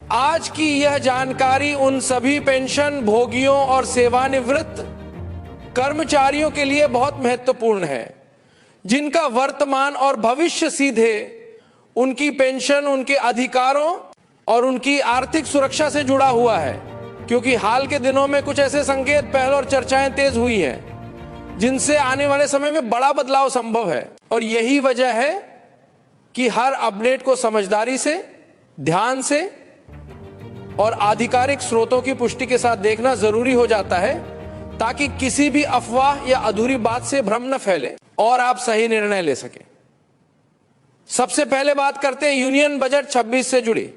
आज की यह जानकारी उन सभी पेंशन भोगियों और सेवानिवृत्त कर्मचारियों के लिए बहुत महत्वपूर्ण है जिनका वर्तमान और भविष्य सीधे उनकी पेंशन, उनके अधिकारों और उनकी आर्थिक सुरक्षा से जुड़ा हुआ है। क्योंकि हाल के दिनों में कुछ ऐसे संकेत, पहल और चर्चाएं तेज हुई हैं जिनसे आने वाले समय में बड़ा बदलाव संभव है। और यही वजह है कि हर अपडेट को समझदारी से, ध्यान से और आधिकारिक स्रोतों की पुष्टि के साथ देखना जरूरी हो जाता है ताकि किसी भी अफवाह या अधूरी बात से भ्रम न फैले और आप सही निर्णय ले सकें। सबसे पहले बात करते हैं यूनियन बजट 26 से जुड़ी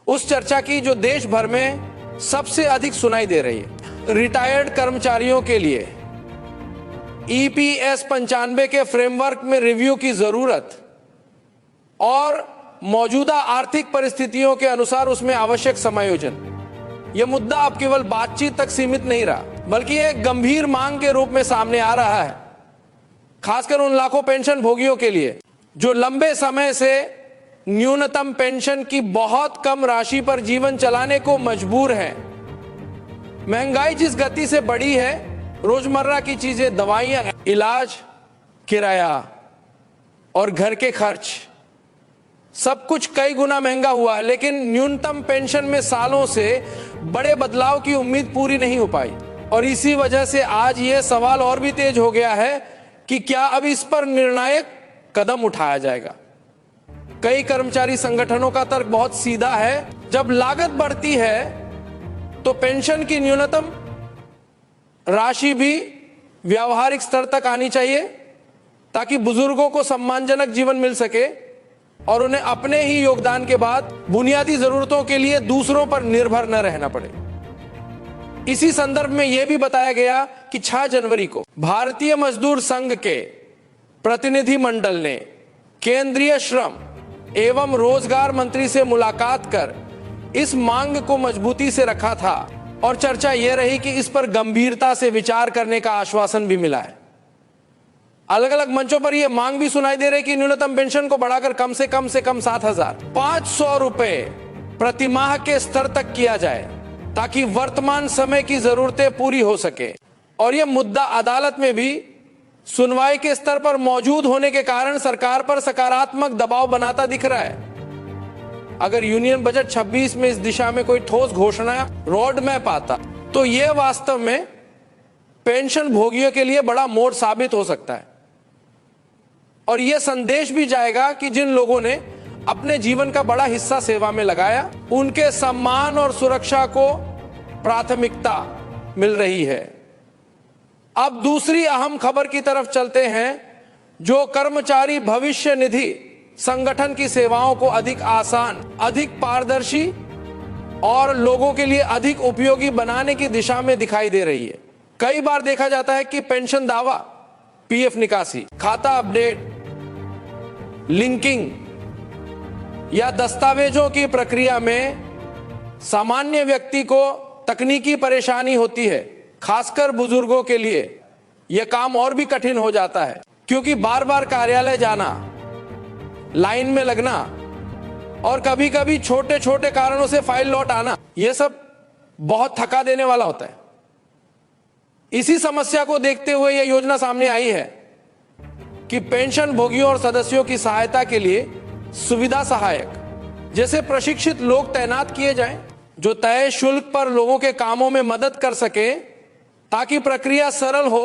उस चर्चा की जो देश भर में सबसे अधिक सुनाई दे रही है। रिटायर्ड कर्मचारियों के लिए EPS 95 के फ्रेमवर्क में रिव्यू की जरूरत और मौजूदा आर्थिक परिस्थितियों के अनुसार उसमें आवश्यक समायोजन। यह मुद्दा अब केवल बातचीत तक सीमित नहीं रहा बल्कि एक गंभीर मांग के रूप में सामने आ रहा है, खासकर उन लाखों पेंशन भोगियों के लिए जो लंबे समय से न्यूनतम पेंशन की बहुत कम राशि पर जीवन चलाने को मजबूर हैं। महंगाई जिस गति से बढ़ी है, रोजमर्रा की चीजें, दवाइयां, इलाज, किराया और घर के खर्च सब कुछ कई गुना महंगा हुआ है, लेकिन न्यूनतम पेंशन में सालों से बड़े बदलाव की उम्मीद पूरी नहीं हो पाई। और इसी वजह से आज यह सवाल और भी तेज हो गया है कि क्या अब इस पर निर्णायक कदम उठाया जाएगा। कई कर्मचारी संगठनों का तर्क बहुत सीधा है, जब लागत बढ़ती है तो पेंशन की न्यूनतम राशि भी व्यावहारिक स्तर तक आनी चाहिए ताकि बुजुर्गों को सम्मानजनक जीवन मिल सके और उन्हें अपने ही योगदान के बाद बुनियादी जरूरतों के लिए दूसरों पर निर्भर न रहना पड़े। इसी संदर्भ में यह भी बताया गया कि 6 जनवरी को भारतीय मजदूर संघ के प्रतिनिधि मंडल ने केंद्रीय श्रम एवं रोजगार मंत्री से मुलाकात कर इस मांग को मजबूती से रखा था और चर्चा यह रही कि इस पर गंभीरता से विचार करने का आश्वासन भी मिला है। अलग अलग मंचों पर यह मांग भी सुनाई दे रही कि न्यूनतम पेंशन को बढ़ाकर कम से कम 7,500 रुपए प्रति माह के स्तर तक किया जाए ताकि वर्तमान समय की जरूरतें पूरी हो सके। और यह मुद्दा अदालत में भी सुनवाई के स्तर पर मौजूद होने के कारण सरकार पर सकारात्मक दबाव बनाता दिख रहा है। अगर यूनियन बजट 26 में इस दिशा में कोई ठोस घोषणा, रोड मैप आता तो यह वास्तव में पेंशन भोगियों के लिए बड़ा मोड़ साबित हो सकता है और यह संदेश भी जाएगा कि जिन लोगों ने अपने जीवन का बड़ा हिस्सा सेवा में लगाया, उनके सम्मान और सुरक्षा को प्राथमिकता मिल रही है। अब दूसरी अहम खबर की तरफ चलते हैं जो कर्मचारी भविष्य निधि संगठन की सेवाओं को अधिक आसान, अधिक पारदर्शी और लोगों के लिए अधिक उपयोगी बनाने की दिशा में दिखाई दे रही है। कई बार देखा जाता है कि पेंशन दावा, PF निकासी, खाता अपडेट, लिंकिंग या दस्तावेजों की प्रक्रिया में सामान्य व्यक्ति को तकनीकी परेशानी होती है। खासकर बुजुर्गों के लिए यह काम और भी कठिन हो जाता है क्योंकि बार बार कार्यालय जाना, लाइन में लगना और कभी कभी छोटे छोटे कारणों से फाइल लौट आना, यह सब बहुत थका देने वाला होता है। इसी समस्या को देखते हुए यह योजना सामने आई है कि पेंशन भोगियों और सदस्यों की सहायता के लिए सुविधा सहायक जैसे प्रशिक्षित लोग तैनात किए जाएं जो तय शुल्क पर लोगों के कामों में मदद कर सके ताकि प्रक्रिया सरल हो,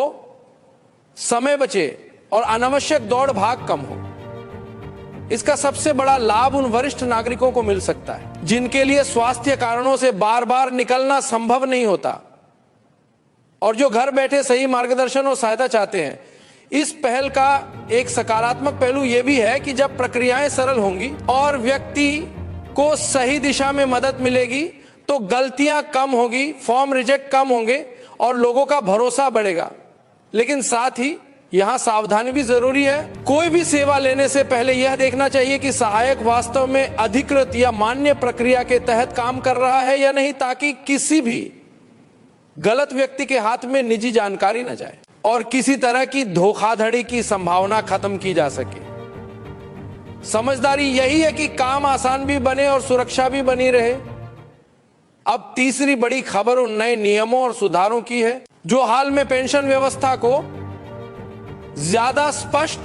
समय बचे और अनावश्यक दौड़ भाग कम हो। इसका सबसे बड़ा लाभ उन वरिष्ठ नागरिकों को मिल सकता है जिनके लिए स्वास्थ्य कारणों से बार बार निकलना संभव नहीं होता और जो घर बैठे सही मार्गदर्शन और सहायता चाहते हैं। इस पहल का एक सकारात्मक पहलू यह भी है कि जब प्रक्रियाएं सरल होंगी और व्यक्ति को सही दिशा में मदद मिलेगी तो गलतियां कम होगी, फॉर्म रिजेक्ट कम होंगे और लोगों का भरोसा बढ़ेगा। लेकिन साथ ही यहां सावधानी भी जरूरी है। कोई भी सेवा लेने से पहले यह देखना चाहिए कि सहायक वास्तव में अधिकृत या मान्य प्रक्रिया के तहत काम कर रहा है या नहीं, ताकि किसी भी गलत व्यक्ति के हाथ में निजी जानकारी न जाए और किसी तरह की धोखाधड़ी की संभावना खत्म की जा सके। समझदारी यही है कि काम आसान भी बने और सुरक्षा भी बनी रहे। अब तीसरी बड़ी खबर उन नए नियमों और सुधारों की है जो हाल में पेंशन व्यवस्था को ज्यादा स्पष्ट,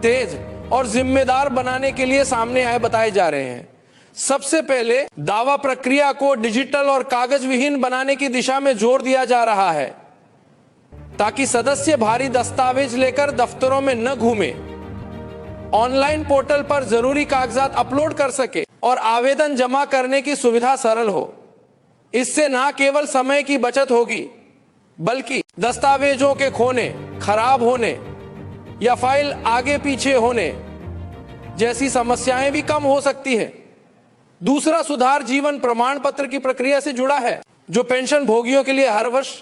तेज और जिम्मेदार बनाने के लिए सामने आए बताए जा रहे हैं। सबसे पहले दावा प्रक्रिया को डिजिटल और कागज विहीन बनाने की दिशा में जोर दिया जा रहा है ताकि सदस्य भारी दस्तावेज लेकर दफ्तरों में न घूमे, ऑनलाइन पोर्टल पर जरूरी कागजात अपलोड कर सके और आवेदन जमा करने की सुविधा सरल हो। इससे न केवल समय की बचत होगी बल्कि दस्तावेजों के खोने, खराब होने या फाइल आगे पीछे होने जैसी समस्याएं भी कम हो सकती है। दूसरा सुधार जीवन प्रमाण पत्र की प्रक्रिया से जुड़ा है जो पेंशन भोगियों के लिए हर वर्ष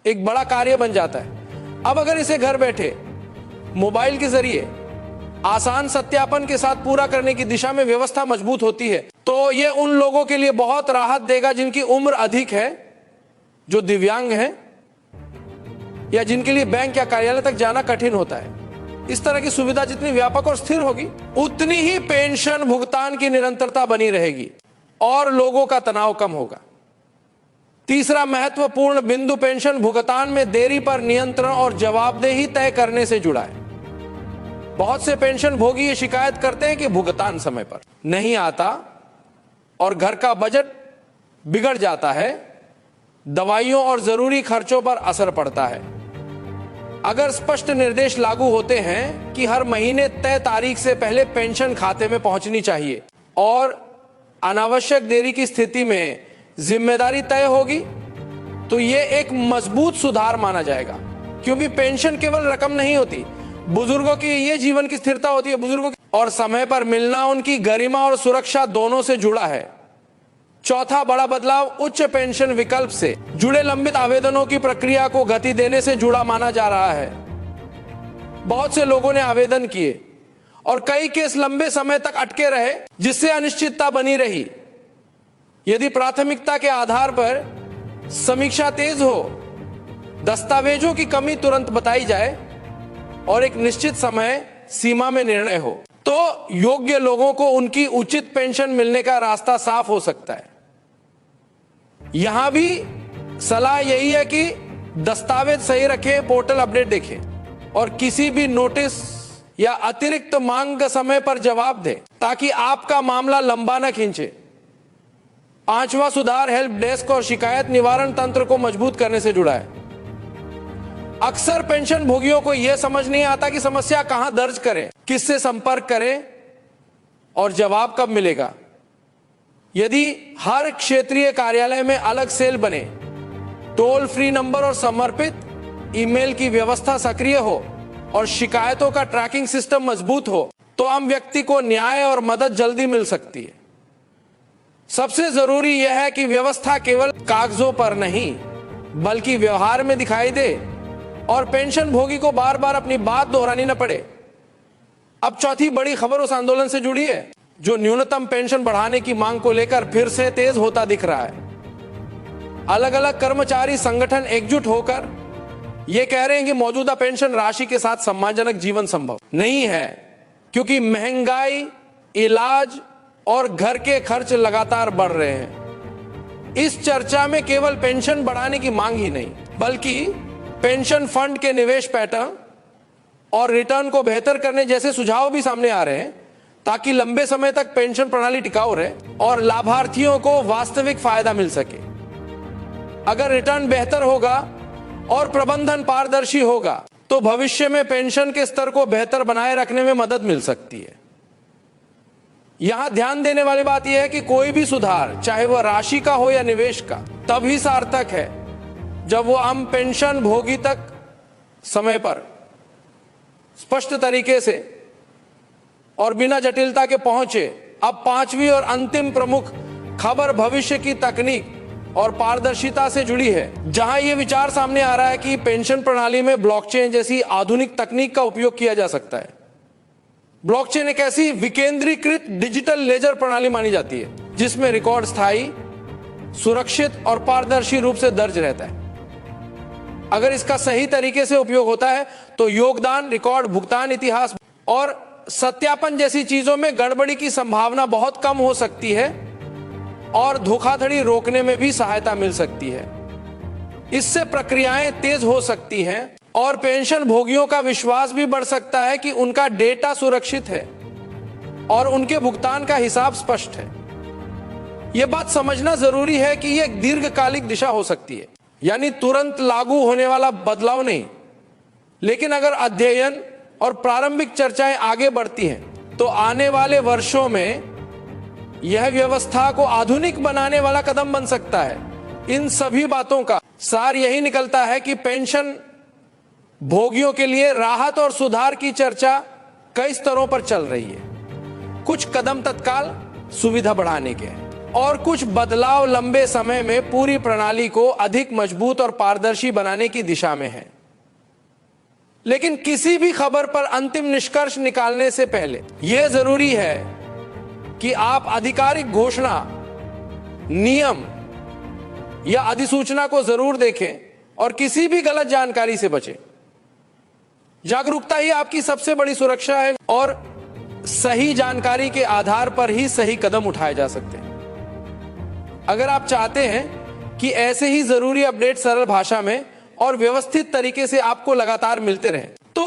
एक बड़ा कार्य बन जाता है। अब अगर इसे घर बैठे मोबाइल के जरिए आसान सत्यापन के साथ पूरा करने की दिशा में व्यवस्था मजबूत होती है तो यह उन लोगों के लिए बहुत राहत देगा जिनकी उम्र अधिक है, जो दिव्यांग हैं या जिनके लिए बैंक या कार्यालय तक जाना कठिन होता है। इस तरह की सुविधा जितनी व्यापक और स्थिर होगी उतनी ही पेंशन भुगतान की निरंतरता बनी रहेगी और लोगों का तनाव कम होगा। तीसरा महत्वपूर्ण बिंदु पेंशन भुगतान में देरी पर नियंत्रण और जवाबदेही तय करने से जुड़ा है। बहुत से पेंशन भोगी ये शिकायत करते हैं कि भुगतान समय पर नहीं आता और घर का बजट बिगड़ जाता है, दवाइयों और जरूरी खर्चों पर असर पड़ता है। अगर स्पष्ट निर्देश लागू होते हैं कि हर महीने तय तारीख से पहले पेंशन खाते में पहुंचनी चाहिए और अनावश्यक देरी की स्थिति में जिम्मेदारी तय होगी तो यह एक मजबूत सुधार माना जाएगा, क्योंकि पेंशन केवल रकम नहीं होती, बुजुर्गों की ये जीवन की स्थिरता होती है। बुजुर्गों की और समय पर मिलना उनकी गरिमा और सुरक्षा दोनों से जुड़ा है। चौथा बड़ा बदलाव उच्च पेंशन विकल्प से जुड़े लंबित आवेदनों की प्रक्रिया को गति देने से जुड़ा माना जा रहा है। बहुत से लोगों ने आवेदन किए और कई केस लंबे समय तक अटके रहे जिससे अनिश्चितता बनी रही। यदि प्राथमिकता के आधार पर समीक्षा तेज हो, दस्तावेजों की कमी तुरंत बताई जाए और एक निश्चित समय सीमा में निर्णय हो तो योग्य लोगों को उनकी उचित पेंशन मिलने का रास्ता साफ हो सकता है। यहां भी सलाह यही है कि दस्तावेज सही रखें, पोर्टल अपडेट देखें और किसी भी नोटिस या अतिरिक्त मांग का समय पर जवाब दें ताकि आपका मामला लंबा न खींचे। पांचवा सुधार हेल्प डेस्क और शिकायत निवारण तंत्र को मजबूत करने से जुड़ा है। अक्सर पेंशन भोगियों को यह समझ नहीं आता कि समस्या कहां दर्ज करें, किससे संपर्क करें और जवाब कब मिलेगा। यदि हर क्षेत्रीय कार्यालय में अलग सेल बने, टोल फ्री नंबर और समर्पित ईमेल की व्यवस्था सक्रिय हो और शिकायतों का ट्रैकिंग सिस्टम मजबूत हो तो आम व्यक्ति को न्याय और मदद जल्दी मिल सकती है। सबसे जरूरी यह है कि व्यवस्था केवल कागजों पर नहीं बल्कि व्यवहार में दिखाई दे और पेंशन भोगी को बार बार अपनी बात दोहरानी न पड़े। अब चौथी बड़ी खबर उस आंदोलन से जुड़ी है जो न्यूनतम पेंशन बढ़ाने की मांग को लेकर फिर से तेज होता दिख रहा है। अलग अलग कर्मचारी संगठन एकजुट होकर यह कह रहे हैं कि मौजूदा पेंशन राशि के साथ सम्मानजनक जीवन संभव नहीं है, क्योंकि महंगाई, इलाज और घर के खर्च लगातार बढ़ रहे हैं। इस चर्चा में केवल पेंशन बढ़ाने की मांग ही नहीं बल्कि पेंशन फंड के निवेश पैटर्न और रिटर्न को बेहतर करने जैसे सुझाव भी सामने आ रहे हैं ताकि लंबे समय तक पेंशन प्रणाली टिकाऊ रहे और लाभार्थियों को वास्तविक फायदा मिल सके। अगर रिटर्न बेहतर होगा और प्रबंधन पारदर्शी होगा तो भविष्य में पेंशन के स्तर को बेहतर बनाए रखने में मदद मिल सकती है। यहां ध्यान देने वाली बात यह है कि कोई भी सुधार, चाहे वह राशि का हो या निवेश का, तभी सार्थक है जब वो आम पेंशन भोगी तक समय पर स्पष्ट तरीके से और बिना जटिलता के पहुंचे। अब पांचवी और अंतिम प्रमुख खबर भविष्य की तकनीक और पारदर्शिता से जुड़ी है, जहां यह विचार सामने आ रहा है कि पेंशन प्रणाली में ब्लॉकचेन जैसी आधुनिक तकनीक का उपयोग किया जा सकता है। ब्लॉकचेन एक ऐसी विकेंद्रीकृत डिजिटल लेजर प्रणाली मानी जाती है जिसमें रिकॉर्ड स्थायी, सुरक्षित और पारदर्शी रूप से दर्ज रहता है। अगर इसका सही तरीके से उपयोग होता है तो योगदान, रिकॉर्ड, भुगतान इतिहास और सत्यापन जैसी चीजों में गड़बड़ी की संभावना बहुत कम हो सकती है और धोखाधड़ी रोकने में भी सहायता मिल सकती है। इससे प्रक्रियाएं तेज हो सकती हैं और पेंशन भोगियों का विश्वास भी बढ़ सकता है कि उनका डेटा सुरक्षित है और उनके भुगतान का हिसाब स्पष्ट है। यह बात समझना जरूरी है कि यह एक दीर्घकालिक दिशा हो सकती है, यानी तुरंत लागू होने वाला बदलाव नहीं। लेकिन अगर अध्ययन और प्रारंभिक चर्चाएं आगे बढ़ती हैं तो आने वाले वर्षों में यह व्यवस्था को आधुनिक बनाने वाला कदम बन सकता है। इन सभी बातों का सार यही निकलता है कि पेंशन भोगियों के लिए राहत और सुधार की चर्चा कई स्तरों पर चल रही है। कुछ कदम तत्काल सुविधा बढ़ाने के हैं और कुछ बदलाव लंबे समय में पूरी प्रणाली को अधिक मजबूत और पारदर्शी बनाने की दिशा में है। लेकिन किसी भी खबर पर अंतिम निष्कर्ष निकालने से पहले यह जरूरी है कि आप आधिकारिक घोषणा, नियम या अधिसूचना को जरूर देखें और किसी भी गलत जानकारी से बचें। जागरूकता ही आपकी सबसे बड़ी सुरक्षा है और सही जानकारी के आधार पर ही सही कदम उठाए जा सकते हैं। अगर आप चाहते हैं कि ऐसे ही जरूरी अपडेट सरल भाषा में और व्यवस्थित तरीके से आपको लगातार मिलते रहें, तो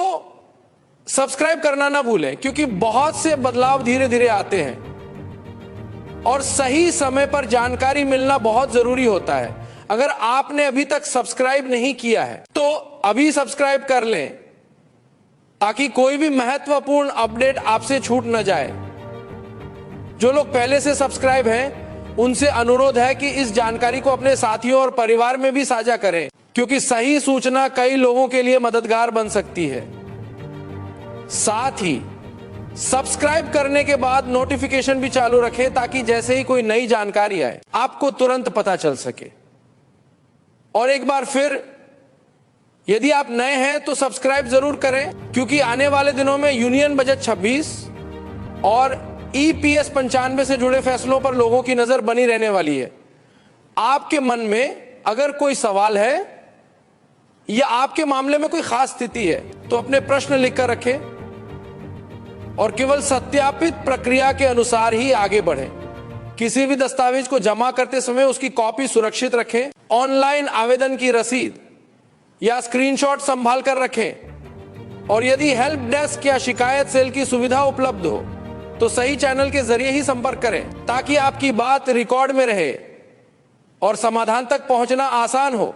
सब्सक्राइब करना ना भूलें, क्योंकि बहुत से बदलाव धीरे धीरे आते हैं और सही समय पर जानकारी मिलना बहुत जरूरी होता है। अगर आपने अभी तक सब्सक्राइब नहीं किया है तो अभी सब्सक्राइब कर लें ताकि कोई भी महत्वपूर्ण अपडेट आपसे छूट न जाए। जो लोग पहले से सब्सक्राइब हैं उनसे अनुरोध है कि इस जानकारी को अपने साथियों और परिवार में भी साझा करें, क्योंकि सही सूचना कई लोगों के लिए मददगार बन सकती है। साथ ही सब्सक्राइब करने के बाद नोटिफिकेशन भी चालू रखें ताकि जैसे ही कोई नई जानकारी आए आपको तुरंत पता चल सके। और एक बार फिर, यदि आप नए हैं तो सब्सक्राइब जरूर करें, क्योंकि आने वाले दिनों में यूनियन बजट 26 और EPS 95 से जुड़े फैसलों पर लोगों की नजर बनी रहने वाली है। आपके मन में अगर कोई सवाल है या आपके मामले में कोई खास स्थिति है तो अपने प्रश्न लिखकर रखें और केवल सत्यापित प्रक्रिया के अनुसार ही आगे बढ़ें। किसी भी दस्तावेज को जमा करते समय उसकी कॉपी सुरक्षित रखें। ऑनलाइन आवेदन की रसीद या स्क्रीनशॉट संभाल कर रखें और यदि हेल्प डेस्क या शिकायत सेल की सुविधा उपलब्ध हो तो सही चैनल के जरिए ही संपर्क करें ताकि आपकी बात रिकॉर्ड में रहे और समाधान तक पहुंचना आसान हो।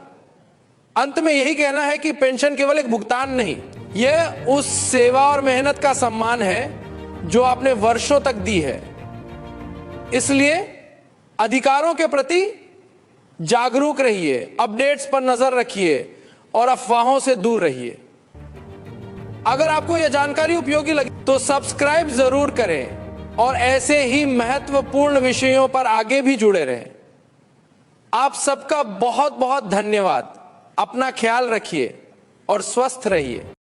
अंत में यही कहना है कि पेंशन केवल एक भुगतान नहीं, यह उस सेवा और मेहनत का सम्मान है जो आपने वर्षों तक दी है। इसलिए अधिकारों के प्रति जागरूक रहिए, अपडेट्स पर नजर रखिए और अफवाहों से दूर रहिए। अगर आपको यह जानकारी उपयोगी लगी तो सब्सक्राइब जरूर करें और ऐसे ही महत्वपूर्ण विषयों पर आगे भी जुड़े रहें। आप सबका बहुत बहुत धन्यवाद। अपना ख्याल रखिए और स्वस्थ रहिए।